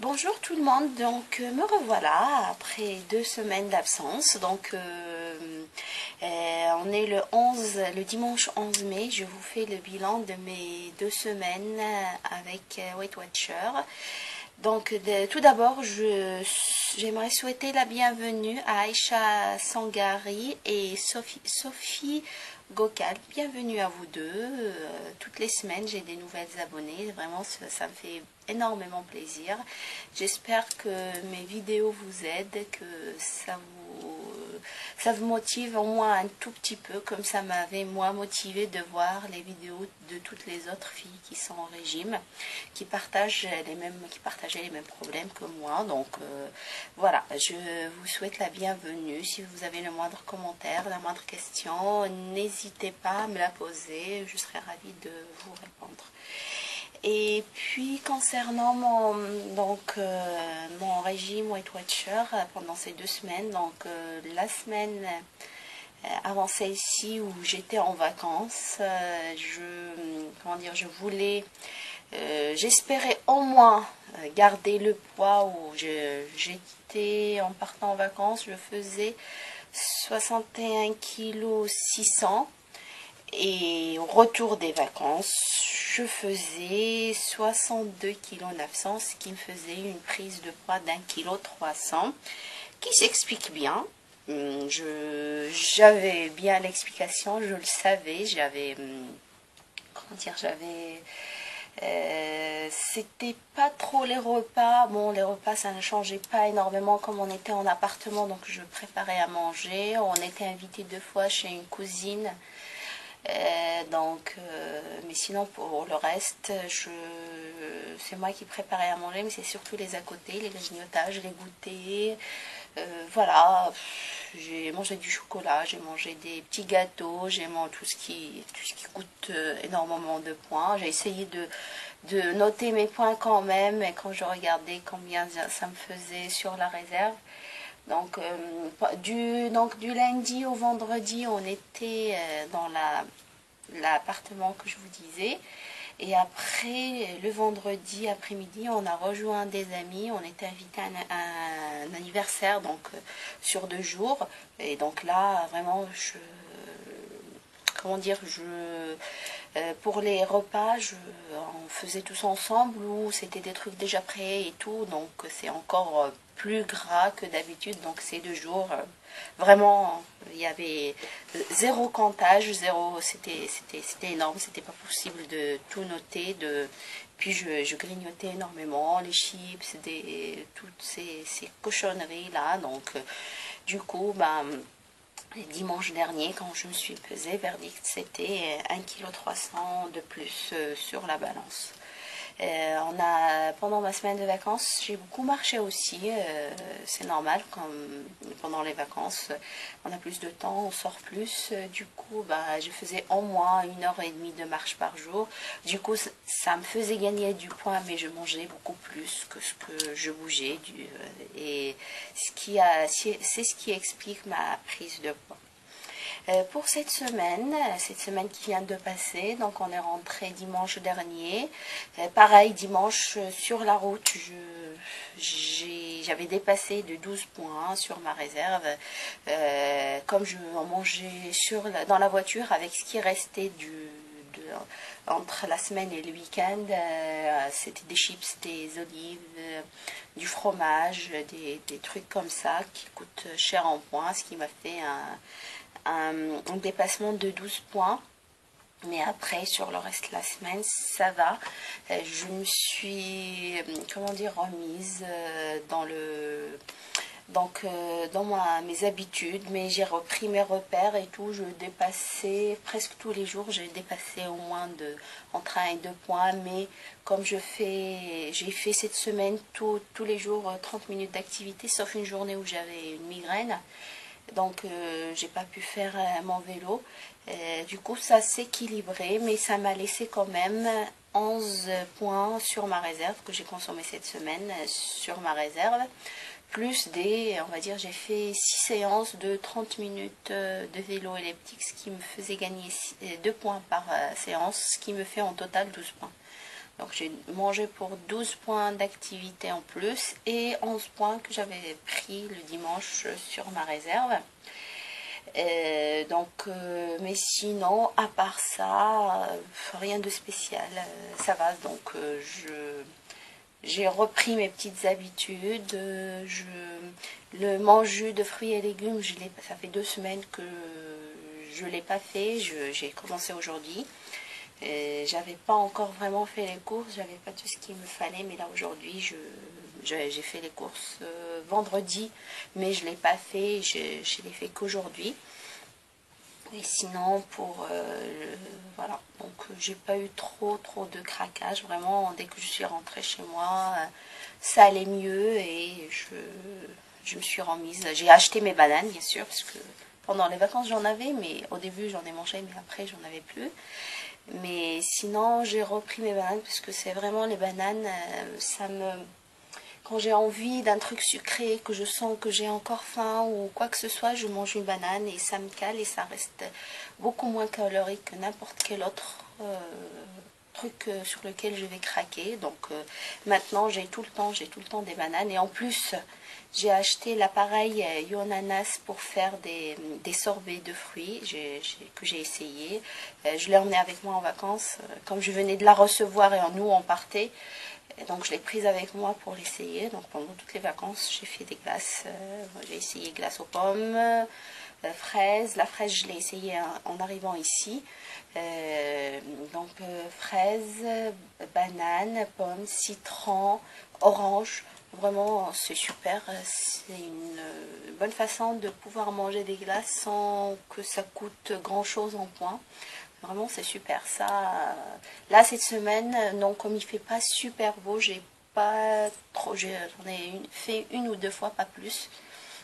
Bonjour tout le monde, donc me revoilà après 2 semaines d'absence. On est le dimanche 11 mai. Je vous fais le bilan de mes 2 semaines avec Weight Watcher. Tout d'abord, j'aimerais souhaiter la bienvenue à Aïcha Sangari et Sophie Gokal. Bienvenue à vous deux. Toutes les semaines, j'ai des nouvelles abonnées. Vraiment, ça me fait énormément plaisir. J'espère que mes vidéos vous aident, que ça vous motive au moins un tout petit peu, comme ça m'avait moi motivé de voir les vidéos de toutes les autres filles qui sont en régime, qui partageaient les mêmes problèmes que moi. Voilà, je vous souhaite la bienvenue. Si vous avez le moindre commentaire, la moindre question, n'hésitez pas à me la poser, je serai ravie de vous répondre. Et puis concernant mon régime Weight Watcher pendant ces 2 semaines, la semaine avant celle-ci où j'étais en vacances, j'espérais au moins garder le poids où j'étais en partant en vacances. Je faisais 61 kg 600 et au retour des vacances, je faisais 62 kg 900, ce qui me faisait une prise de poids d'1,3 kg, qui s'explique bien. J'avais bien l'explication, je le savais, c'était pas trop les repas. Bon, les repas, ça ne changeait pas énormément comme on était en appartement, donc je préparais à manger. On était invité 2 fois chez une cousine. Mais sinon pour le reste, c'est moi qui préparais à manger, mais c'est surtout les à côté, les grignotages, les goûters. Voilà, j'ai mangé du chocolat, j'ai mangé des petits gâteaux, j'ai mangé tout ce qui coûte énormément de points. J'ai essayé de noter mes points quand même, et quand je regardais combien ça me faisait sur la réserve. Du lundi au vendredi, on était dans l'appartement que je vous disais. Et après, le vendredi après-midi, on a rejoint des amis. On était invité à un anniversaire, sur 2 jours. Et donc là, vraiment, pour les repas, on faisait tous ensemble ou c'était des trucs déjà prêts et tout. Donc c'est encore plus gras que d'habitude. Donc ces 2 jours, vraiment, il y avait zéro comptage, c'était énorme. C'était pas possible de tout noter. Puis je grignotais énormément, les chips, toutes ces cochonneries là. Du coup, dimanche dernier, quand je me suis pesée, verdict, c'était 1,3 kg de plus sur la balance. Pendant ma semaine de vacances, j'ai beaucoup marché aussi. C'est normal, comme pendant les vacances, on a plus de temps, on sort plus. Du coup, je faisais au moins 1h30 de marche par jour. Du coup, ça me faisait gagner du poids, mais je mangeais beaucoup plus que ce que je bougeais. Et c'est ce qui explique ma prise de poids. Pour cette semaine qui vient de passer, donc on est rentré dimanche dernier. Pareil, dimanche sur la route, j'avais dépassé de 12 points sur ma réserve. Comme je mangeais dans la voiture avec ce qui restait entre la semaine et le week-end, c'était des chips, des olives, du fromage, des trucs comme ça qui coûtent cher en points, ce qui m'a fait un dépassement de 12 points. Mais après, sur le reste de la semaine, ça va. Je me suis, remise dans mes habitudes, mais j'ai repris mes repères et tout. Je dépassais presque tous les jours, j'ai dépassé au moins entre 1 et 2 points. Mais comme j'ai fait cette semaine tous les jours 30 minutes d'activité, sauf une journée où j'avais une migraine. J'ai pas pu faire mon vélo. Du coup, ça s'est équilibré, mais ça m'a laissé quand même 11 points sur ma réserve que j'ai consommé cette semaine sur ma réserve. Plus j'ai fait 6 séances de 30 minutes de vélo elliptique, ce qui me faisait gagner 2 points par séance, ce qui me fait en total 12 points. Donc j'ai mangé pour 12 points d'activité en plus et 11 points que j'avais pris le dimanche sur ma réserve. Mais sinon, à part ça, rien de spécial, ça va. Donc j'ai repris mes petites habitudes. Le mange de fruits et légumes, ça fait 2 semaines que je ne l'ai pas fait. J'ai commencé aujourd'hui. J'avais pas encore vraiment fait les courses, j'avais pas tout ce qu'il me fallait, mais là aujourd'hui j'ai fait les courses vendredi, mais je l'ai pas fait, je l'ai fait qu'aujourd'hui. Et sinon voilà, donc j'ai pas eu trop de craquage, vraiment dès que je suis rentrée chez moi, ça allait mieux et je me suis remise. J'ai acheté mes bananes bien sûr, parce que pendant les vacances j'en avais, mais au début j'en ai mangé, mais après j'en avais plus. Mais sinon, j'ai repris mes bananes parce que c'est vraiment les bananes, quand j'ai envie d'un truc sucré, que je sens que j'ai encore faim ou quoi que ce soit, je mange une banane et ça me cale et ça reste beaucoup moins calorique que n'importe quel autre truc sur lequel je vais craquer. Donc maintenant, j'ai tout le temps des bananes et en plus, j'ai acheté l'appareil Yonanas pour faire des sorbets de fruits que j'ai essayé. Je l'ai emmené avec moi en vacances. Comme je venais de la recevoir et nous on partait, donc je l'ai prise avec moi pour l'essayer. Donc pendant toutes les vacances, j'ai fait des glaces. J'ai essayé glace aux pommes, fraises. La fraise, je l'ai essayé en arrivant ici. Fraises, bananes, pommes, citron, orange. Vraiment, c'est super. C'est une bonne façon de pouvoir manger des glaces sans que ça coûte grand-chose en points. Vraiment, c'est super. Ça, là, cette semaine, non, comme il fait pas super beau, j'ai pas trop. J'en ai fait une ou deux fois, pas plus.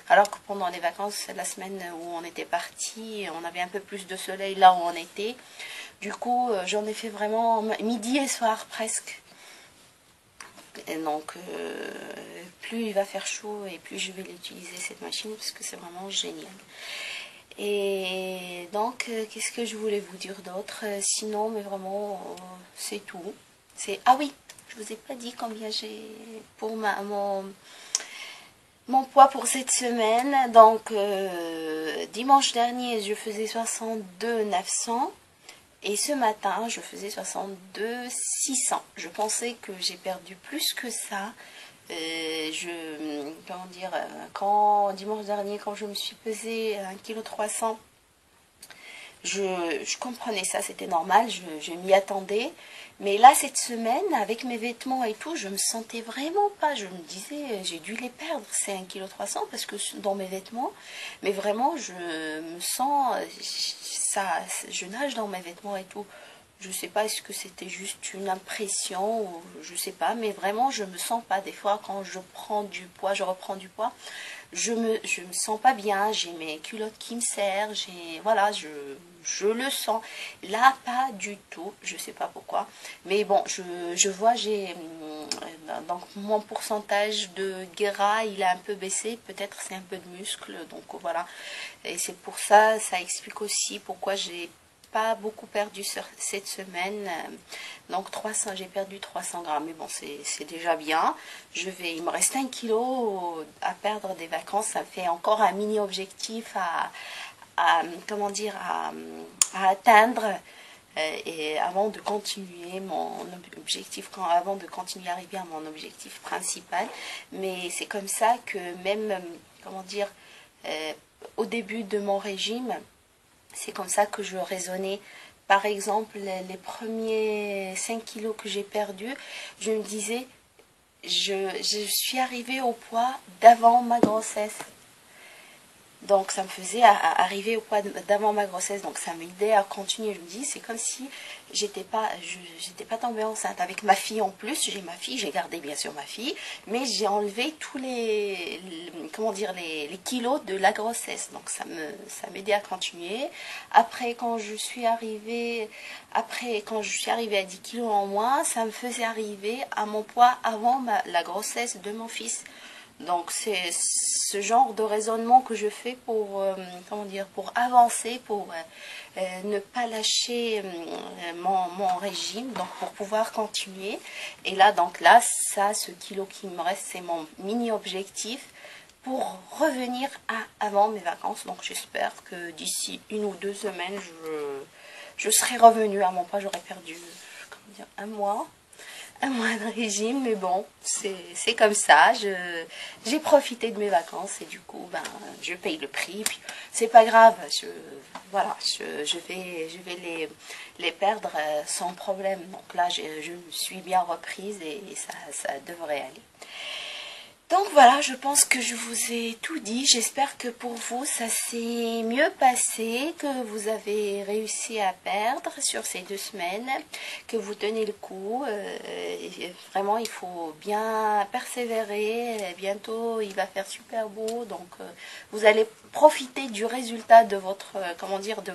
Alors que pendant les vacances, la semaine où on était parti, on avait un peu plus de soleil là où on était. Du coup, j'en ai fait vraiment midi et soir presque. Et donc, plus il va faire chaud et plus je vais l'utiliser cette machine parce que c'est vraiment génial. Et donc, qu'est-ce que je voulais vous dire d'autre? Sinon, mais vraiment, c'est tout. Ah oui, je vous ai pas dit combien j'ai pour mon poids pour cette semaine. Donc, dimanche dernier, je faisais 62 900. Et ce matin, je faisais 62 600. Je pensais que j'ai perdu plus que ça. Comment dire, dimanche dernier, quand je me suis pesée 1,3 kg, je comprenais ça, c'était normal, je m'y attendais. Mais là, cette semaine, avec mes vêtements et tout, je me sentais vraiment pas. Je me disais, j'ai dû les perdre, c'est 1,3 kg parce que dans mes vêtements. Mais vraiment, je me sens, je nage dans mes vêtements et tout. Je sais pas, est-ce que c'était juste une impression ou je sais pas, mais vraiment, je me sens pas. Des fois, quand je reprends du poids, je me sens pas bien, j'ai mes culottes qui me serrent, voilà, je le sens. Là, pas du tout, je sais pas pourquoi. Mais bon, je vois, donc mon pourcentage de gras, il a un peu baissé, peut-être c'est un peu de muscle, donc voilà. Et c'est pour ça, ça explique aussi pourquoi j'ai pas beaucoup perdu cette semaine. Donc j'ai perdu 300 grammes, mais bon, c'est déjà bien. Il me reste 1 kilo à perdre des vacances. Ça fait encore un mini objectif comment dire, à atteindre. Et avant de continuer avant de continuer à arriver à mon objectif principal. Mais c'est comme ça que même, comment dire, au début de mon régime, c'est comme ça que je raisonnais. Par exemple, les premiers 5 kilos que j'ai perdus, je me disais, je suis arrivée au poids d'avant ma grossesse. Donc ça me faisait arriver au poids d'avant ma grossesse, donc ça m'aidait à continuer. Je me dis, c'est comme si j'étais pas tombée enceinte. Avec ma fille en plus, j'ai ma fille, j'ai gardé bien sûr ma fille, mais j'ai enlevé tous les kilos de la grossesse. Donc ça m'aidait à continuer. Après quand je suis arrivée à 10 kilos en moins, ça me faisait arriver à mon poids avant la grossesse de mon fils. Donc c'est ce genre de raisonnement que je fais pour, comment dire, pour avancer, pour ne pas lâcher mon régime, donc pour pouvoir continuer. Et là, donc là, ça, ce kilo qui me reste, c'est mon mini objectif pour revenir avant mes vacances. Donc j'espère que d'ici 1 ou 2 semaines, je serai revenue à mon poids. J'aurais perdu, comment dire, un mois de régime, mais bon, c'est comme ça. J'ai profité de mes vacances et du coup, ben, je paye le prix. Puis c'est pas grave, voilà, je vais les perdre sans problème. Donc là, je me suis bien reprise et ça devrait aller. Donc voilà, je pense que je vous ai tout dit. J'espère que pour vous, ça s'est mieux passé, que vous avez réussi à perdre sur ces 2 semaines, que vous tenez le coup. Vraiment, il faut bien persévérer. Bientôt, il va faire super beau. Donc, vous allez profiter du résultat de votre, comment dire, de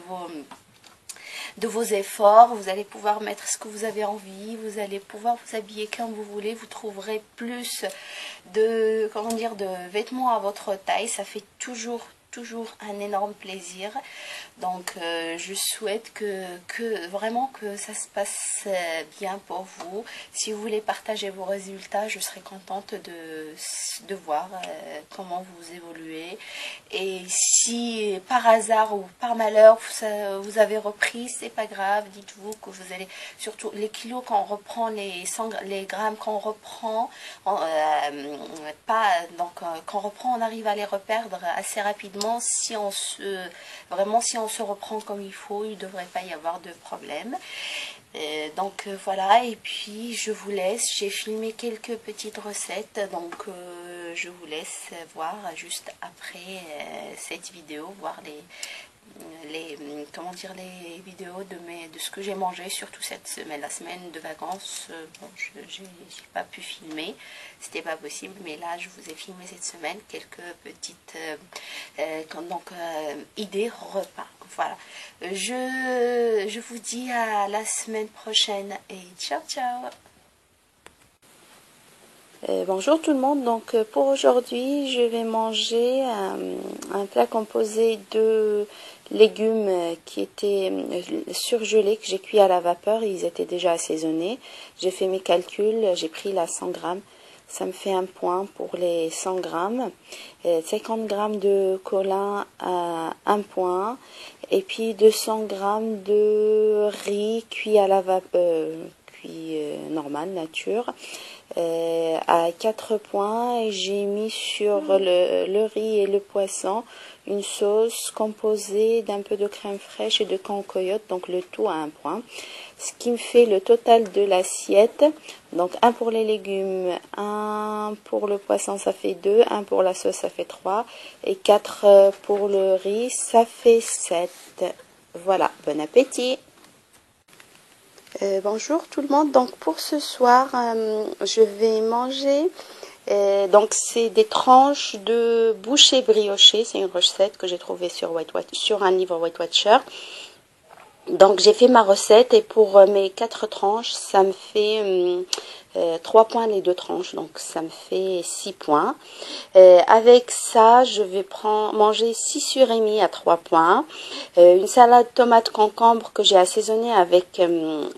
vos efforts, vous allez pouvoir mettre ce que vous avez envie, vous allez pouvoir vous habiller comme vous voulez, vous trouverez plus de, comment dire, de vêtements à votre taille, ça fait toujours un énorme plaisir. Donc je souhaite que vraiment que ça se passe bien pour vous. Si vous voulez partager vos résultats, je serai contente de voir comment vous évoluez. Et si par hasard ou par malheur vous avez repris, c'est pas grave, dites-vous que vous allez, surtout les kilos quand on reprend, les grammes quand on reprend, quand on reprend, on arrive à les reperdre assez rapidement. Si on se reprend comme il faut, il ne devrait pas y avoir de problème. Donc voilà, et puis je vous laisse, j'ai filmé quelques petites recettes, donc je vous laisse voir juste après cette vidéo, voir comment dire, les vidéos de ce que j'ai mangé, surtout cette semaine, la semaine de vacances. Bon, j'ai pas pu filmer, c'était pas possible, mais là je vous ai filmé cette semaine quelques petites idées repas. Voilà, je vous dis à la semaine prochaine et ciao ciao. Bonjour tout le monde, donc pour aujourd'hui je vais manger un plat composé de légumes qui étaient surgelés, que j'ai cuits à la vapeur, ils étaient déjà assaisonnés. J'ai fait mes calculs, j'ai pris la 100 grammes, ça me fait un point pour les 100 grammes, 50 grammes de colin à un point, et puis 200 grammes de riz cuit à la vapeur, normal, nature. À 4 points, et j'ai mis sur le riz et le poisson une sauce composée d'un peu de crème fraîche et de cancoyote, donc le tout à 1 point. Ce qui me fait le total de l'assiette. Donc 1 pour les légumes, 1 pour le poisson, ça fait 2, 1 pour la sauce, ça fait 3, et 4 pour le riz, ça fait 7. Voilà, bon appétit! Bonjour tout le monde, donc pour ce soir je vais manger, donc c'est des tranches de boucher brioché, c'est une recette que j'ai trouvée sur un livre Weight Watcher. Donc j'ai fait ma recette et pour mes 4 tranches ça me fait 3 points les 2 tranches, donc ça me fait 6 points. Avec ça je vais manger 6 surimi à 3 points, une salade tomate concombre que j'ai assaisonnée avec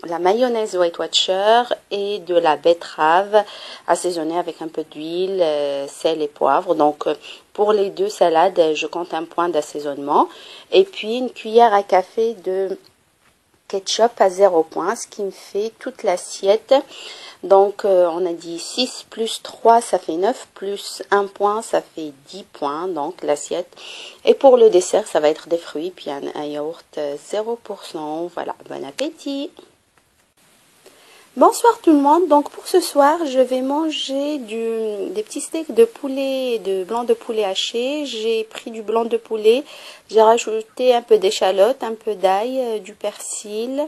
la mayonnaise Weight Watcher et de la betterave assaisonnée avec un peu d'huile, sel et poivre. Donc pour les 2 salades je compte 1 point d'assaisonnement, et puis une cuillère à café de ketchup à 0 point, ce qui me fait toute l'assiette. Donc on a dit 6 plus 3 ça fait 9, plus 1 point ça fait 10 points, donc l'assiette. Et pour le dessert ça va être des fruits puis un yaourt 0%. Voilà, bon appétit! Bonsoir tout le monde, donc pour ce soir je vais manger des petits steaks de poulet, de blanc de poulet haché. J'ai pris du blanc de poulet, j'ai rajouté un peu d'échalote, un peu d'ail, du persil,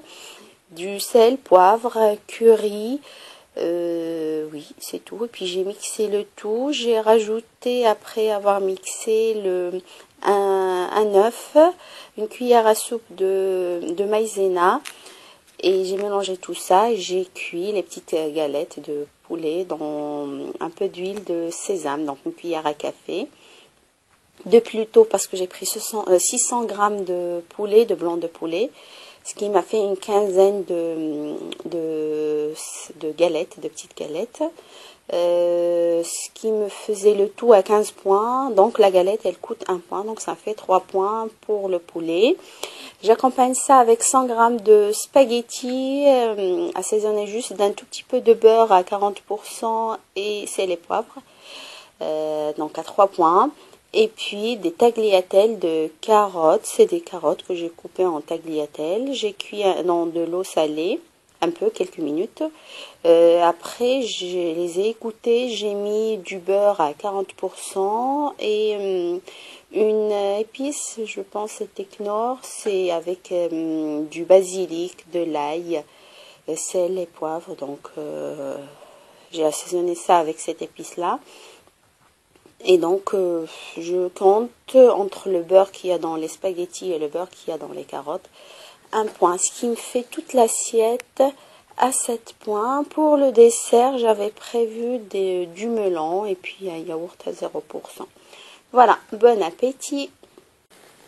du sel, poivre, curry, oui c'est tout. Et puis j'ai mixé le tout, j'ai rajouté après avoir mixé un œuf, une cuillère à soupe de maïzena. Et j'ai mélangé tout ça et j'ai cuit les petites galettes de poulet dans un peu d'huile de sésame, donc une cuillère à café. De plutôt parce que j'ai pris 600 grammes de poulet, de blanc de poulet, ce qui m'a fait une quinzaine de galettes, de petites galettes. Ce qui me faisait le tout à 15 points. Donc la galette, elle coûte 1 point, donc ça fait 3 points pour le poulet. J'accompagne ça avec 100 grammes de spaghettis assaisonnés juste d'un tout petit peu de beurre à 40% et sel et poivre. Donc à 3 points. Et puis des tagliatelles de carottes. C'est des carottes que j'ai coupées en tagliatelles. J'ai cuit dans de l'eau salée, un peu, quelques minutes. Après, je les ai égouttées. J'ai mis du beurre à 40% et une épice, je pense c'était Knorr. C'est avec du basilic, de l'ail, sel et poivre. Donc j'ai assaisonné ça avec cette épice-là. Et donc, je compte entre le beurre qu'il y a dans les spaghettis et le beurre qu'il y a dans les carottes, 1 point. Ce qui me fait toute l'assiette à 7 points. Pour le dessert, j'avais prévu du melon et puis un yaourt à 0%. Voilà, bon appétit!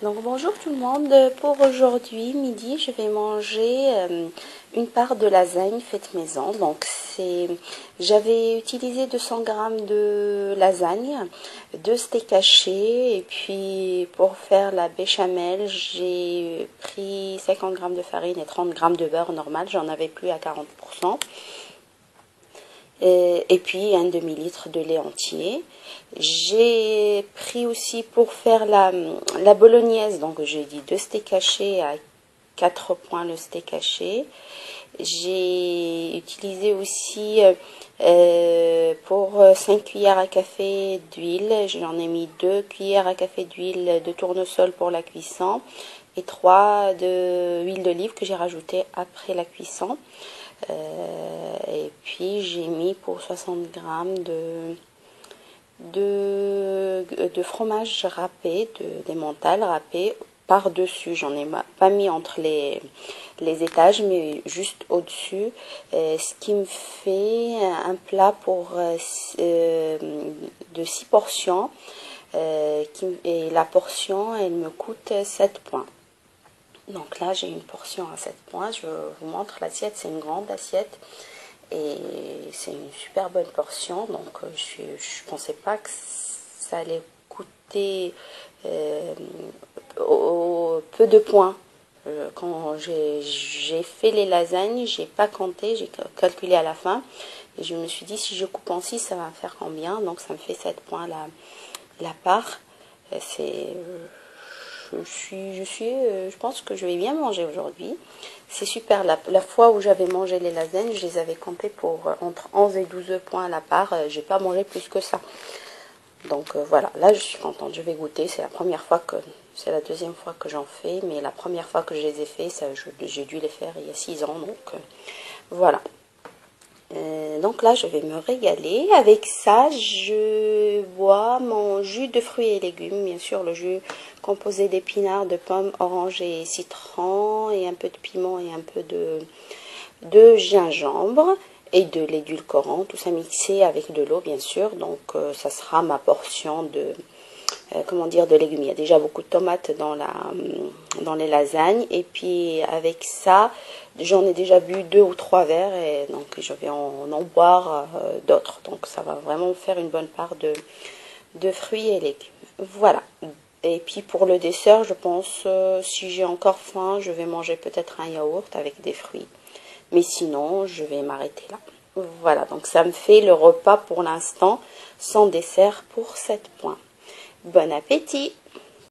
Donc bonjour tout le monde, pour aujourd'hui midi je vais manger une part de lasagne faite maison. Donc j'avais utilisé 200 grammes de lasagne, 2 steaks hachés et puis pour faire la béchamel j'ai pris 50 grammes de farine et 30 grammes de beurre normal, j'en avais plus à 40%. Et puis un demi-litre de lait entier. J'ai pris aussi pour faire la bolognaise, donc j'ai dit 2 steaks hachés à 4 points le steak haché. J'ai utilisé aussi pour 5 cuillères à café d'huile, j'en ai mis 2 cuillères à café d'huile de tournesol pour la cuisson et 3 d'huile d'olive que j'ai rajouté après la cuisson. Et puis j'ai mis pour 60 grammes de fromage râpé, d'emmental râpé par-dessus. J'en ai pas mis entre les étages, mais juste au-dessus. Ce qui me fait un plat pour de 6 portions. Et la portion, elle me coûte 7 points. Donc là, j'ai une portion à 7 points. Je vous montre l'assiette. C'est une grande assiette. Et c'est une super bonne portion. Donc, je ne pensais pas que ça allait coûter peu de points. Quand j'ai fait les lasagnes, j'ai pas compté. J'ai calculé à la fin. Et je me suis dit, si je coupe en 6, ça va me faire combien? Donc, ça me fait 7 points la part. Je pense que je vais bien manger aujourd'hui. C'est super. La fois où j'avais mangé les lasagnes, je les avais comptées pour entre 11 et 12 points à la part. J'ai pas mangé plus que ça. Donc voilà, là je suis contente. Je vais goûter. C'est la deuxième fois que j'en fais. Mais la première fois que je les ai fait, j'ai dû les faire il y a 6 ans. Donc voilà. Donc là, je vais me régaler. Avec ça, je bois mon jus de fruits et légumes. Bien sûr, le jus composé d'épinards, de pommes, oranges et citron, et un peu de piment et un peu de gingembre et de l'édulcorant. Tout ça mixé avec de l'eau, bien sûr. Donc, ça sera ma portion de légumes. Il y a déjà beaucoup de tomates dans les lasagnes. Et puis, avec ça, j'en ai déjà bu 2 ou 3 verres. Et donc, je vais en boire d'autres. Donc, ça va vraiment faire une bonne part de fruits et légumes. Voilà. Et puis, pour le dessert, je pense, si j'ai encore faim, je vais manger peut-être un yaourt avec des fruits. Mais sinon, je vais m'arrêter là. Voilà. Donc, ça me fait le repas pour l'instant sans dessert pour 7 points. Bon appétit!